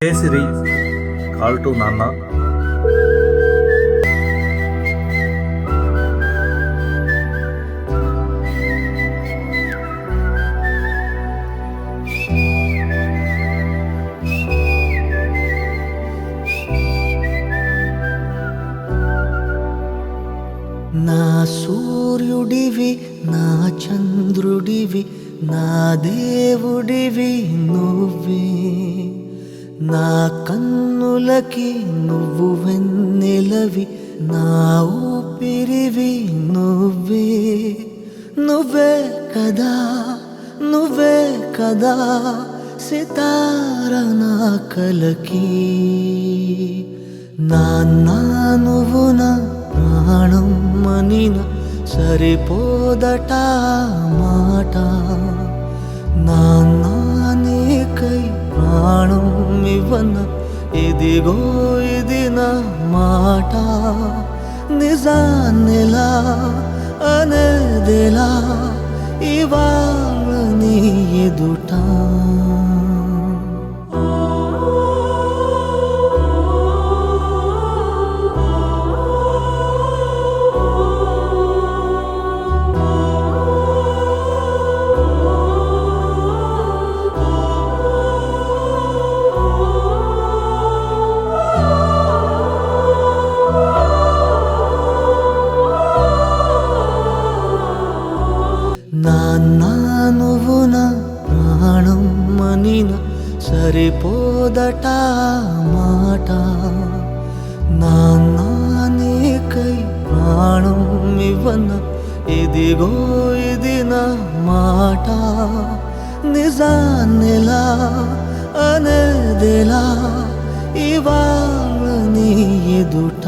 Kesari call to నాన్న. నా సూర్యుడివి, నా చంద్రుడివి, నా దేవుడివి నువ్వే. నా కన్నులకి నువ్వు వెన్నెలవి, నా ఊపిరివి నువ్వే. నువ్వే కదా, నువ్వే కదా సితార నా కలకి. నాన్నా నువ్వు నా ప్రాణం మనిన సరిపోదట మాట. నాన్నా నీకై ప్రాణం ఇవ్వన ఇదిగో ఇది నా మాట. నిజాన్నెలా అనేదెలా ఇవాళ నీ ఎదుట. నాన్నా నువ్వు నా ప్రాణం మనిన సరిపోదట మాట. నాన్నా నీకై ప్రాణం ఇవ్వన ఇదిగో ఇది నా మాట. నిజాన్నెలా అనేదెలా ఇవాళ నీ ఎదుట.